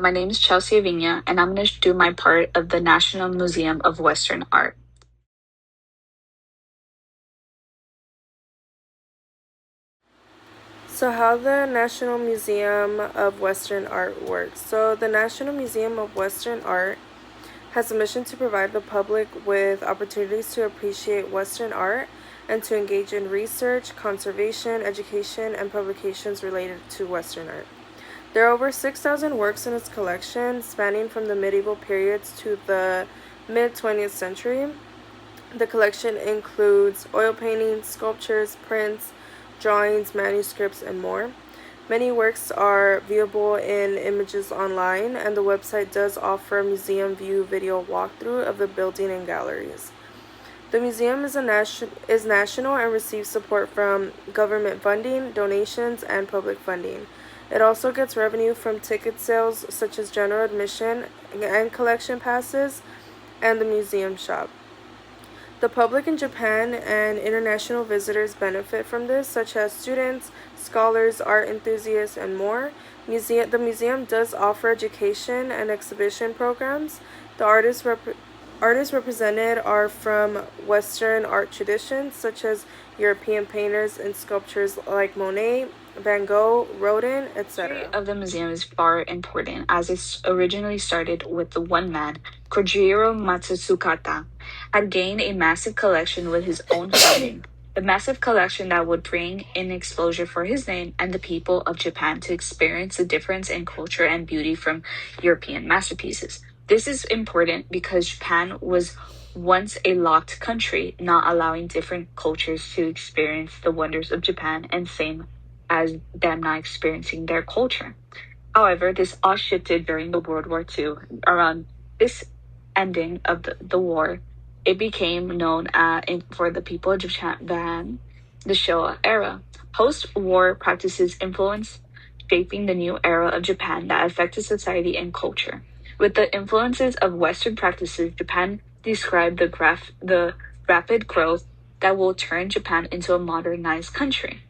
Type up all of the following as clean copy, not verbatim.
My name is Chelsea Avina, and I'm going to do my part of the National Museum of Western Art. So, how the National Museum of Western Art works. So, the National Museum of Western Art has a mission to provide the public with opportunities to appreciate Western art and to engage in research, conservation, education, and publications related to Western art. There are over 6,000 works in its collection, spanning from the medieval periods to the mid 20th century. The collection includes oil paintings, sculptures, prints, drawings, manuscripts, and more. Many works are viewable in images online, and the website does offer a museum view video walkthrough of the building and galleries. The museum is national and receives support from government funding, donations, and public funding. It also gets revenue from ticket sales such as general admission and collection passes and the museum shop. The public in Japan and international visitors benefit from this, such as students, scholars, art enthusiasts, and more. The museum does offer education and exhibition programs. The artists represented are from Western art traditions, such as European painters and sculptors like Monet, Van Gogh, Rodin, The history etc. of the museum is far important, as it originally started with the one man, Kojiro Matsukata, had gained a massive collection with his own funding. The massive collection that would bring in exposure for his name and the people of Japan to experience the difference in culture and beauty from European masterpieces. This is important because Japan was once a locked country, not allowing different cultures to experience the wonders of Japan, and same as them not experiencing their culture. However, this all shifted during the World War II. Around this ending of the war, it became known for the people of Japan, the Showa era. Post war practices influenced shaping the new era of Japan that affected society and culture. With the influences of Western practices, Japan described the rapid growth that will turn Japan into a modernized country.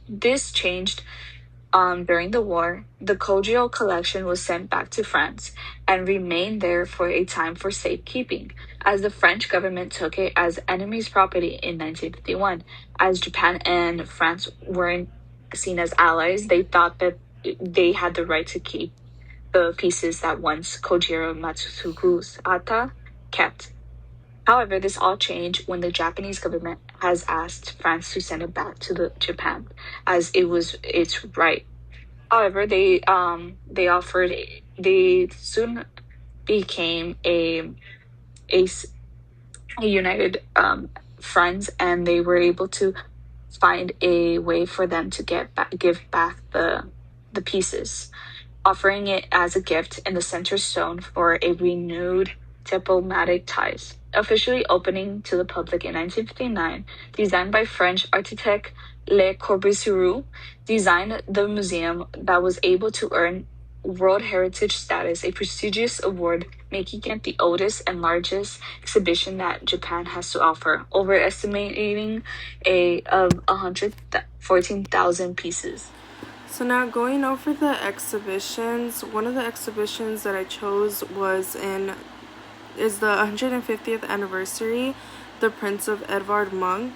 This changed during the war. The Kojiro collection was sent back to France and remained there for a time for safekeeping, as the French government took it as enemy's property in 1951. As Japan and France weren't seen as allies, they thought that they had the right to keep the pieces that once Kojiro Matsugu's Ata kept. However, this all changed when the Japanese government has asked France to send it back to Japan, as it was its right. However, they soon became a, s- a united friends, and they were able to find a way for them to give back the pieces, offering it as a gift in the center stone for a renewed diplomatic ties. Officially opening to the public in 1959, designed by French architect Le Corbusier, designed the museum that was able to earn World Heritage status, a prestigious award, making it the oldest and largest exhibition that Japan has to offer, overestimating a of 114,000 pieces. So now going over the exhibitions, one of the exhibitions that I chose is the 150th anniversary, The Prince of Edvard Munch,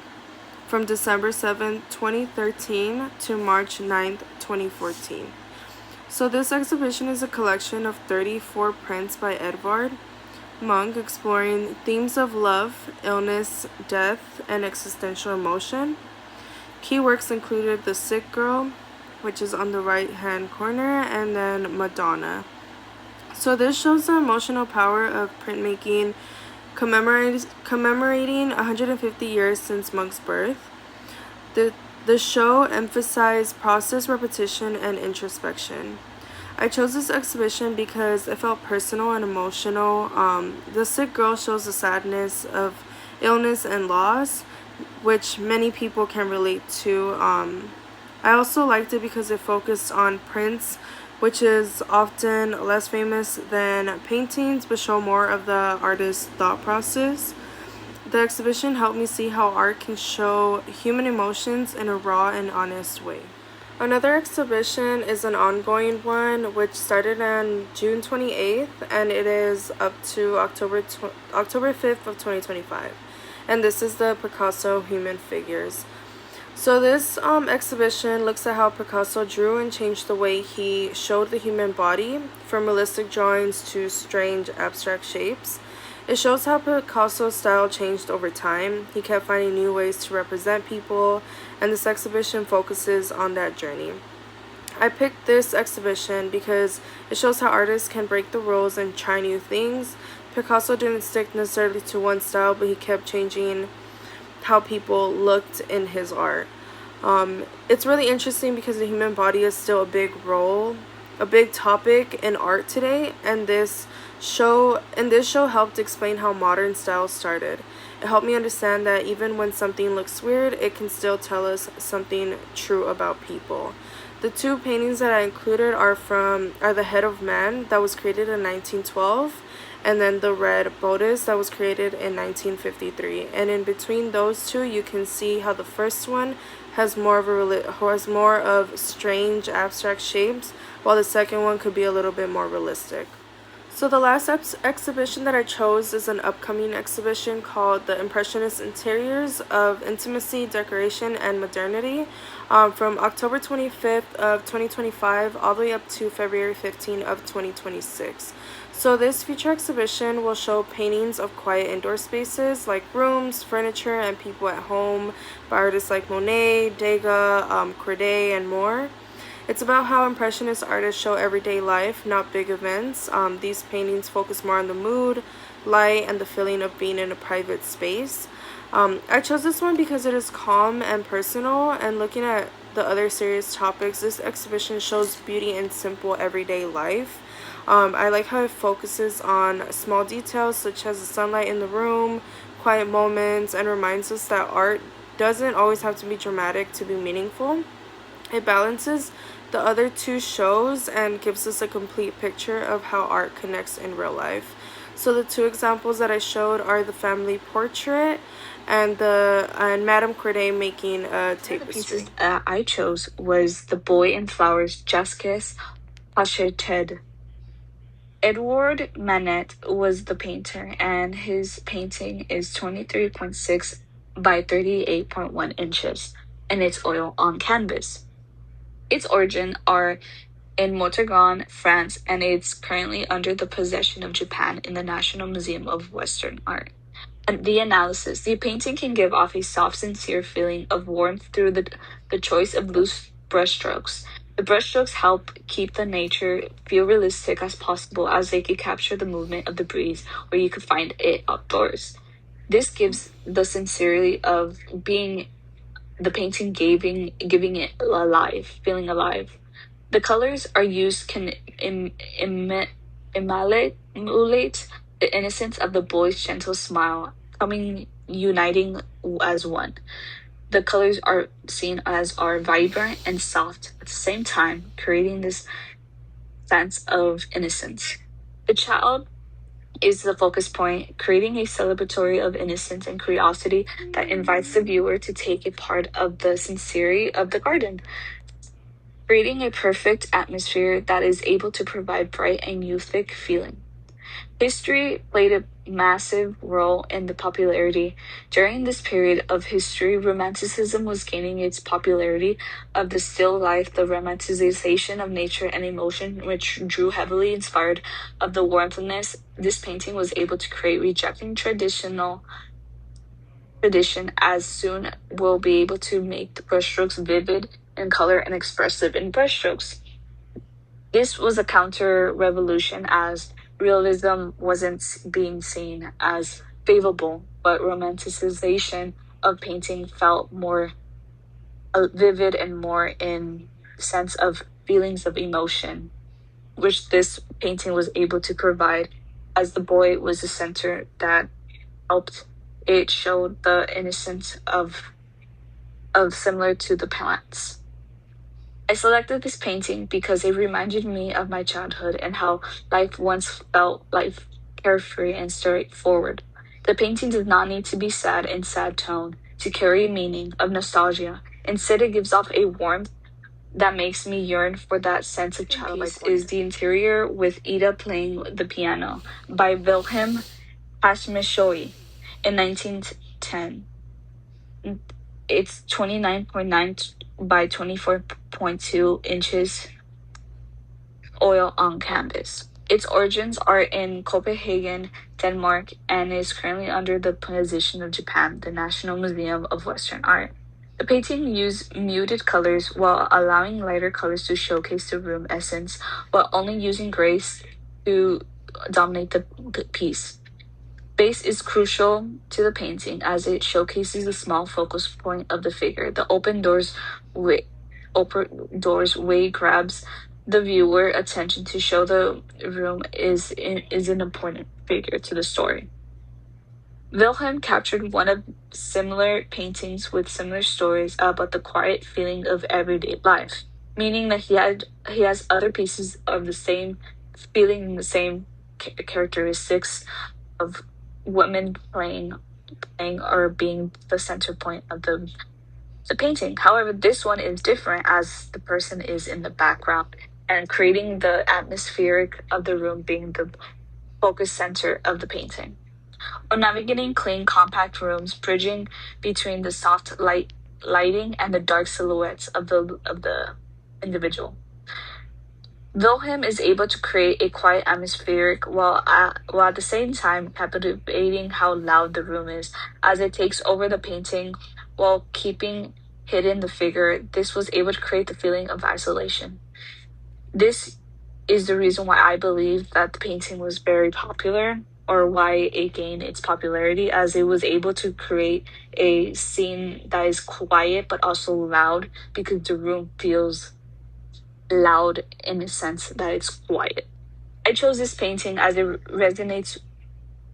from December 7th, 2013 to March 9th, 2014. So this exhibition is a collection of 34 prints by Edvard Munch exploring themes of love, illness, death, and existential emotion. Key works included The Sick Girl, which is on the right hand corner, and then Madonna. So this shows the emotional power of printmaking, commemorating 150 years since Munch's birth. The show emphasized process, repetition, and introspection. I chose this exhibition because it felt personal and emotional. The Sick Girl shows the sadness of illness and loss, which many people can relate to. I also liked it because it focused on prints, which is often less famous than paintings, but show more of the artist's thought process. The exhibition helped me see how art can show human emotions in a raw and honest way. Another exhibition is an ongoing one which started on June 28th and it is up to October 5th of 2025. And this is the Picasso Human Figures. So this exhibition looks at how Picasso drew and changed the way he showed the human body, from realistic drawings to strange abstract shapes. It shows how Picasso's style changed over time. He kept finding new ways to represent people, and this exhibition focuses on that journey. I picked this exhibition because it shows how artists can break the rules and try new things. Picasso didn't stick necessarily to one style, but he kept changing how people looked in his art. It's really interesting because the human body is still a big topic in art today, and this show helped explain how modern styles started. It helped me understand that even when something looks weird, it can still tell us something true about people. The two paintings that I included are the Head of Man that was created in 1912 and then the Red Bodice that was created in 1953. And in between those two, you can see how the first one has more of strange abstract shapes, while the second one could be a little bit more realistic. So the last exhibition that I chose is an upcoming exhibition called The Impressionist Interiors of Intimacy, Decoration, and Modernity, from October 25th of 2025 all the way up to February 15th of 2026. So this future exhibition will show paintings of quiet indoor spaces like rooms, furniture, and people at home by artists like Monet, Degas, Corday, and more. It's about how Impressionist artists show everyday life, not big events. These paintings focus more on the mood, light, and the feeling of being in a private space. I chose this one because it is calm and personal, and looking at the other serious topics, this exhibition shows beauty in simple everyday life. I like how it focuses on small details such as the sunlight in the room, quiet moments, and reminds us that art doesn't always have to be dramatic to be meaningful. It balances the other two shows and gives us a complete picture of how art connects in real life. So the two examples that I showed are the family portrait and Madame Corday making a tapestry. The pieces I chose was The Boy in Flowers, Jasquez Pacheted. Edward Manet was the painter, and his painting is 23.6 by 38.1 inches, and it's oil on canvas. Its origins are in Montargis, France, and it's currently under the possession of Japan in the National Museum of Western Art. And the analysis. The painting can give off a soft, sincere feeling of warmth through the choice of loose brushstrokes. The brushstrokes help keep the nature feel realistic as possible, as they could capture the movement of the breeze, or you could find it outdoors. This gives the sincerity of being the painting giving it alive, feeling alive. The colors are used can emulate the innocence of the boy's gentle smile, uniting as one. The colors are seen as are vibrant and soft at the same time, creating this sense of innocence. The child is the focus point, creating a celebratory of innocence and curiosity that invites the viewer to take a part of the sincerity of the garden, creating a perfect atmosphere that is able to provide bright and youthful feeling. History played a massive role in the popularity. During this period of history, Romanticism was gaining its popularity of the still life, the romanticization of nature and emotion, which drew heavily inspired of the warmthness this painting was able to create, rejecting tradition as soon will be able to make the brushstrokes vivid in color and expressive in brushstrokes. This was a counter-revolution as realism wasn't being seen as favorable, but romanticization of painting felt more vivid and more in sense of feelings of emotion, which this painting was able to provide, as the boy was the center that helped it show the innocence of similar to the plants. I selected this painting because it reminded me of my childhood and how life once felt life carefree and straightforward. The painting does not need to be sad in sad tone to carry a meaning of nostalgia. Instead, it gives off a warmth that makes me yearn for that sense of childlike wonder is The Interior with Ida playing the piano by Wilhelm Hashmishoy in 1910. It's 29.9 by 24.2 inches oil on canvas. Its origins are in Copenhagen, Denmark, and is currently under the possession of Japan, the National Museum of Western Art. The painting used muted colors while allowing lighter colors to showcase the room essence, while only using grays to dominate the piece. Space is crucial to the painting as it showcases the small focus point of the figure. The open doors way grabs the viewer attention to show the room is an important figure to the story. Wilhelm captured one of similar paintings with similar stories about the quiet feeling of everyday life, meaning that he has other pieces of the same feeling, the same characteristics of women playing or being the center point of the painting. However, this one is different as the person is in the background and creating the atmospheric of the room being the focus center of the painting. When navigating clean, compact rooms, bridging between the soft lighting and the dark silhouettes of the individual. Wilhelm is able to create a quiet atmospheric while at the same time captivating how loud the room is as it takes over the painting while keeping hidden the figure. This was able to create the feeling of isolation. This is the reason why I believe that the painting was very popular, or why it gained its popularity, as it was able to create a scene that is quiet but also loud because the room feels loud in the sense that it's quiet. I chose this painting as it resonates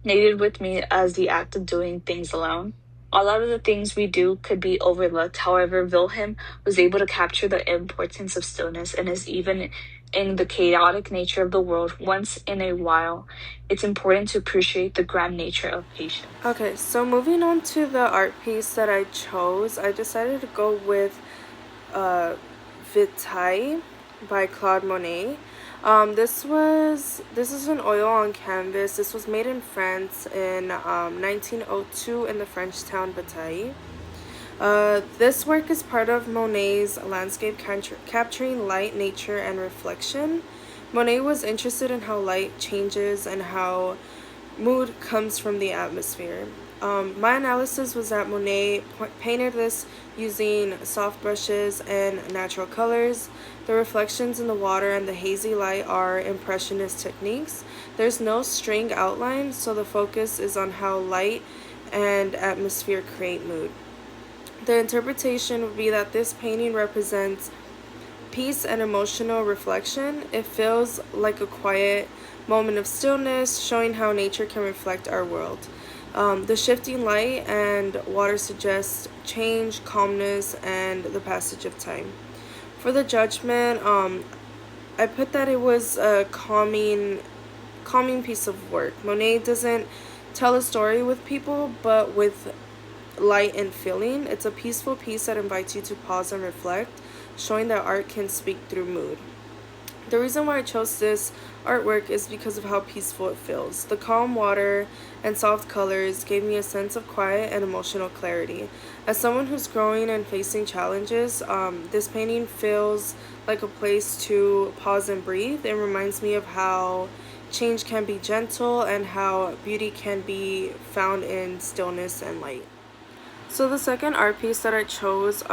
with me as the act of doing things alone. A lot of the things we do could be overlooked. However, Wilhelm was able to capture the importance of stillness and is even in the chaotic nature of the world. Once in a while, it's important to appreciate the grand nature of patience. Okay, so moving on to the art piece that I chose, I decided to go with Vitaille by Claude Monet. This is an oil on canvas. This was made in France in 1902 in the French town Vitaille. This work is part of Monet's landscape capturing light, nature, and reflection. Monet was interested in how light changes and how mood comes from the atmosphere. My analysis was that Monet painted this using soft brushes and natural colors. The reflections in the water and the hazy light are impressionist techniques. There's no string outline, so the focus is on how light and atmosphere create mood. The interpretation would be that this painting represents peace and emotional reflection. It feels like a quiet moment of stillness, showing how nature can reflect our world. The shifting light and water suggest change, calmness, and the passage of time. For the judgment, I put that it was a calming piece of work. Monet doesn't tell a story with people, but with light and feeling. It's a peaceful piece that invites you to pause and reflect, showing that art can speak through mood. The reason why I chose this artwork is because of how peaceful it feels. The calm water and soft colors gave me a sense of quiet and emotional clarity. As someone who's growing and facing challenges, this painting feels like a place to pause and breathe. It reminds me of how change can be gentle and how beauty can be found in stillness and light. So the second art piece that I chose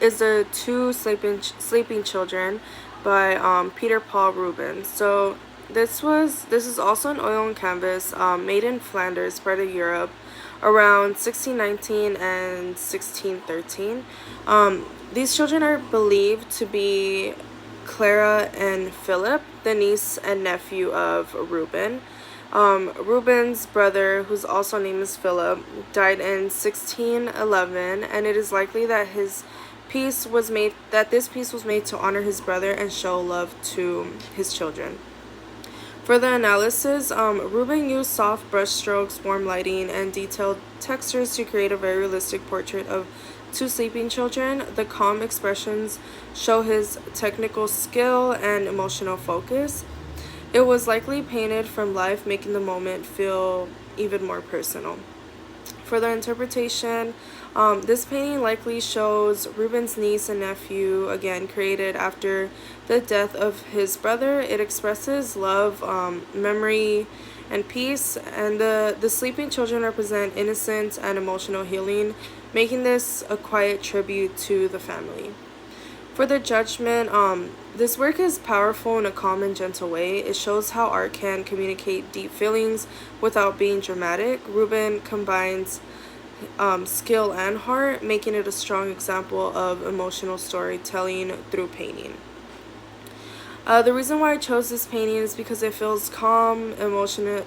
is the Two Sleeping Children by Peter Paul Rubens. So this is also an oil on canvas, made in Flanders, part of Europe, around 1619 and 1613. These children are believed to be Clara and Philip, the niece and nephew of Rubens. Rubens' brother, whose also name is Philip, died in 1611, and it is likely that this piece was made to honor his brother and show love to his children. For the analysis, Rubens used soft brush strokes, warm lighting, and detailed textures to create a very realistic portrait of To Sleeping Children, the calm expressions show his technical skill and emotional focus. It was likely painted from life, making the moment feel even more personal. For the interpretation, this painting likely shows Rubens' niece and nephew, again created after the death of his brother. It expresses love, memory, and peace, and the sleeping children represent innocence and emotional healing, making this a quiet tribute to the family. For the judgment, this work is powerful in a calm and gentle way. It shows how art can communicate deep feelings without being dramatic. Ruben combines skill and heart, making it a strong example of emotional storytelling through painting. The reason why I chose this painting is because it feels calm, emotional,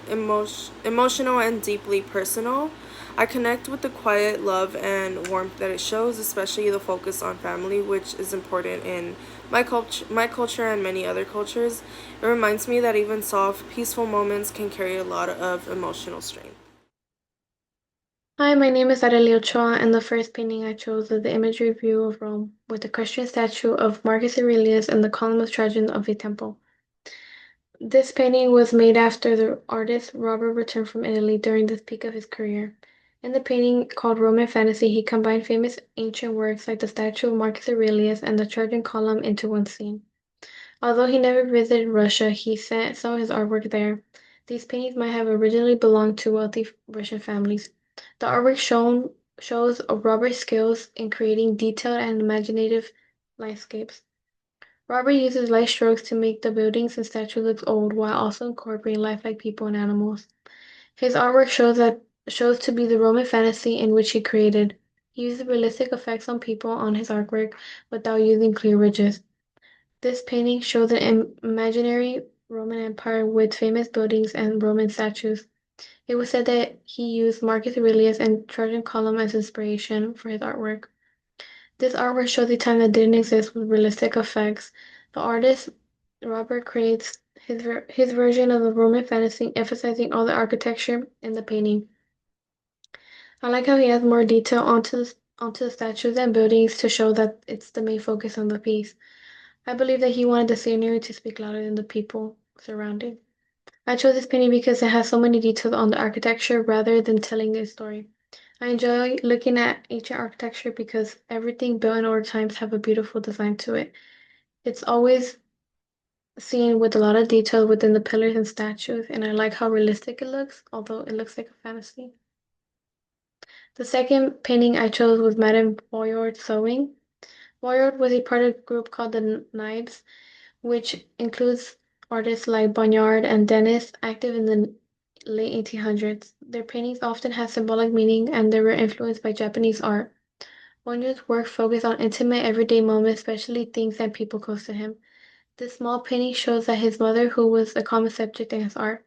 and deeply personal. I connect with the quiet love and warmth that it shows, especially the focus on family, which is important in my culture, and many other cultures. It reminds me that even soft, peaceful moments can carry a lot of emotional strength. Hi, my name is Adelia Ochoa, and the first painting I chose is the imagery view of Rome with the equestrian statue of Marcus Aurelius and the column of Trajan of the temple. This painting was made after the artist Robert returned from Italy during the peak of his career. In the painting called Roman Fantasy, he combined famous ancient works like the statue of Marcus Aurelius and the Trajan column into one scene. Although he never visited Russia, he sent some of his artwork there. These paintings might have originally belonged to wealthy Russian families. The artwork shows Robert's skills in creating detailed and imaginative landscapes. Robert uses light strokes to make the buildings and statues look old while also incorporating lifelike people and animals. His artwork shows to be the Roman fantasy in which he created. He uses realistic effects on people on his artwork without using clear ridges. This painting shows an imaginary Roman Empire with famous buildings and Roman statues. It was said that he used Marcus Aurelius and Trajan Column as inspiration for his artwork. This artwork shows a time that didn't exist with realistic effects. The artist Robert creates his version of the Roman fantasy, emphasizing all the architecture in the painting. I like how he adds more detail onto the statues and buildings to show that it's the main focus on the piece. I believe that he wanted the scenery to speak louder than the people surrounding. I chose this painting because it has so many details on the architecture rather than telling a story. I enjoy looking at ancient architecture because everything built in old times have a beautiful design to it. It's always seen with a lot of detail within the pillars and statues, and I like how realistic it looks, although it looks like a fantasy. The second painting I chose was Madame Boyard's Sewing. Boyard was a part of a group called the Knives, which includes artists like Bonniard and Denis, active in the late 1800s. Their paintings often have symbolic meaning and they were influenced by Japanese art. Bonniard's work focused on intimate everyday moments, especially things and people close to him. This small painting shows that his mother, who was a common subject in his art,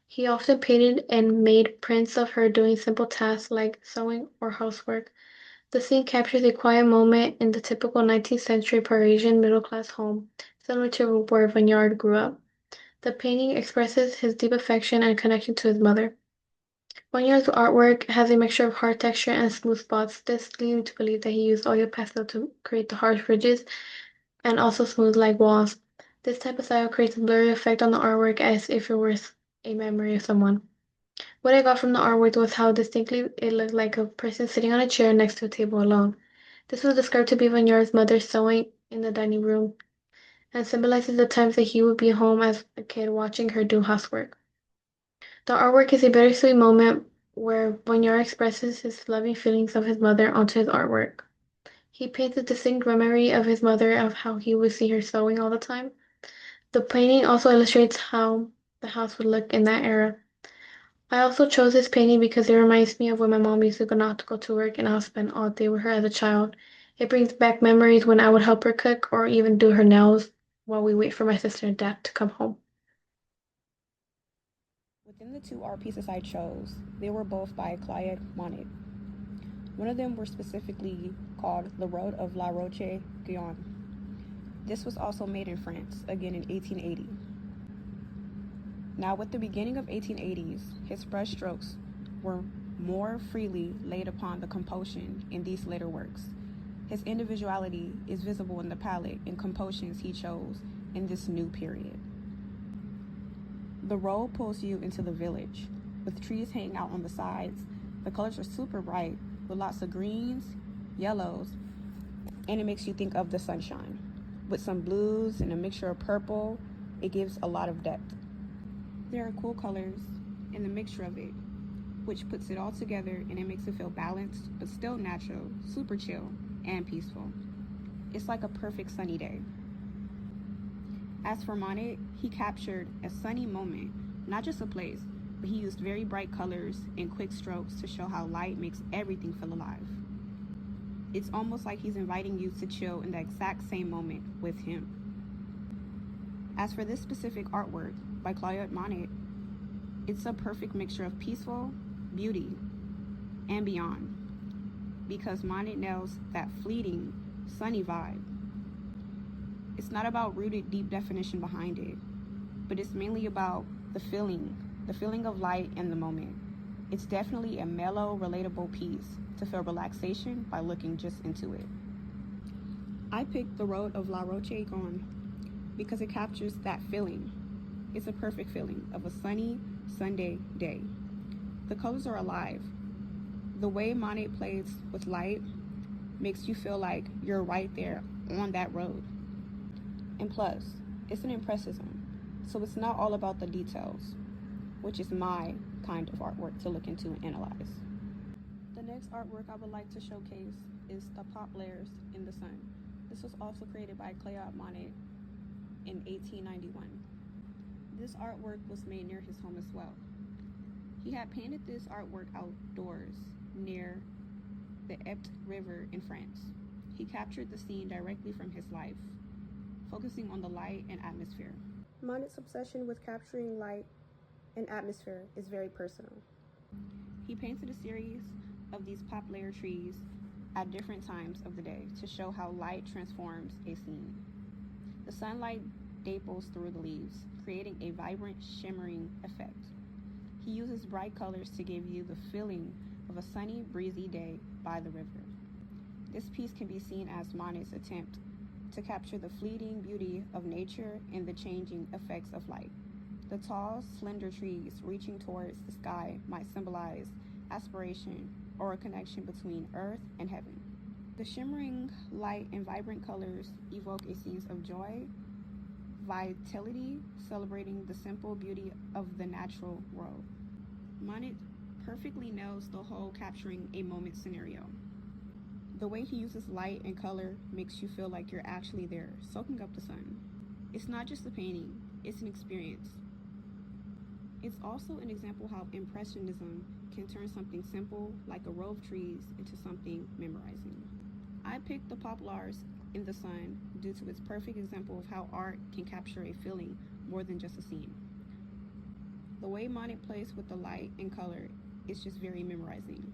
he often painted and made prints of her doing simple tasks like sewing or housework. The scene captures a quiet moment in the typical 19th century Parisian middle class home, similar to where Vignard grew up. The painting expresses his deep affection and connection to his mother. Vignard's artwork has a mixture of hard texture and smooth spots. This leads me to believe that he used oil pastel to create the harsh ridges and also smooth like walls. This type of style creates a blurry effect on the artwork as if it was a memory of someone. What I got from the artwork was how distinctly it looked like a person sitting on a chair next to a table alone. This was described to be Vignard's mother sewing in the dining room and symbolizes the times that he would be home as a kid watching her do housework. The artwork is a bittersweet moment where Vignard expresses his loving feelings of his mother onto his artwork. He paints a distinct memory of his mother of how he would see her sewing all the time. The painting also illustrates how the house would look in that era. I also chose this painting because it reminds me of when my mom used to not to go to work and I would spend all day with her as a child. It brings back memories when I would help her cook or even do her nails while we wait for my sister and dad to come home. Within the two art pieces I chose, they were both by Claude Monet. One of them were specifically called The Road of La Roche-Guyon. This was also made in France, again in 1880. Now, with the beginning of 1880s, his brush strokes were more freely laid upon the composition in these later works. His individuality is visible in the palette and compositions he chose in this new period. The road pulls you into the village, with trees hanging out on the sides. The colors are super bright, with lots of greens, yellows, and it makes you think of the sunshine. With some blues and a mixture of purple, it gives a lot of depth. There are cool colors and the mixture of it, which puts it all together, and it makes it feel balanced, but still natural, super chill, and peaceful. It's like a perfect sunny day. As for Monet, he captured a sunny moment, not just a place, but he used very bright colors and quick strokes to show how light makes everything feel alive. It's almost like he's inviting you to chill in the exact same moment with him. As for this specific artwork by Claude Monet, it's a perfect mixture of peaceful, beauty, and beyond, because Monet nails that fleeting, sunny vibe. It's not about rooted deep definition behind it, but it's mainly about the feeling of light in the moment. It's definitely a mellow, relatable piece to feel relaxation by looking just into it. I picked The Road of La Roche-Guyon because it captures that feeling. It's a perfect feeling of a sunny Sunday day. The colors are alive. The way Monet plays with light makes you feel like you're right there on that road. And plus, it's an impressionism, so it's not all about the details, which is my kind of artwork to look into and analyze. The next artwork I would like to showcase is The Poplars in the Sun. This was also created by Claude Monet in 1891. This artwork was made near his home as well. He had painted this artwork outdoors near the Epte River in France. He captured the scene directly from his life, focusing on the light and atmosphere. Monet's obsession with capturing light and atmosphere is very personal. He painted a series of these poplar trees at different times of the day to show how light transforms a scene. The sunlight dapples through the leaves, creating a vibrant, shimmering effect. He uses bright colors to give you the feeling of a sunny, breezy day by the river. This piece can be seen as Monet's attempt to capture the fleeting beauty of nature and the changing effects of light. The tall, slender trees reaching towards the sky might symbolize aspiration or a connection between earth and heaven. The shimmering light and vibrant colors evoke a sense of joy, vitality, celebrating the simple beauty of the natural world. Monet perfectly nails the whole capturing a moment scenario. The way he uses light and color makes you feel like you're actually there, soaking up the sun. It's not just a painting, it's an experience. It's also an example how Impressionism can turn something simple, like a row of trees, into something memorizing. I picked The Poplars in the Sun due to its perfect example of how art can capture a feeling more than just a scene. The way Monet plays with the light and color is just very memorizing,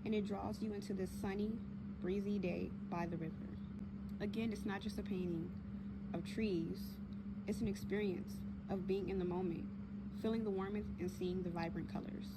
and it draws you into this sunny, breezy day by the river. Again, it's not just a painting of trees, it's an experience of being in the moment, feeling the warmth and seeing the vibrant colors.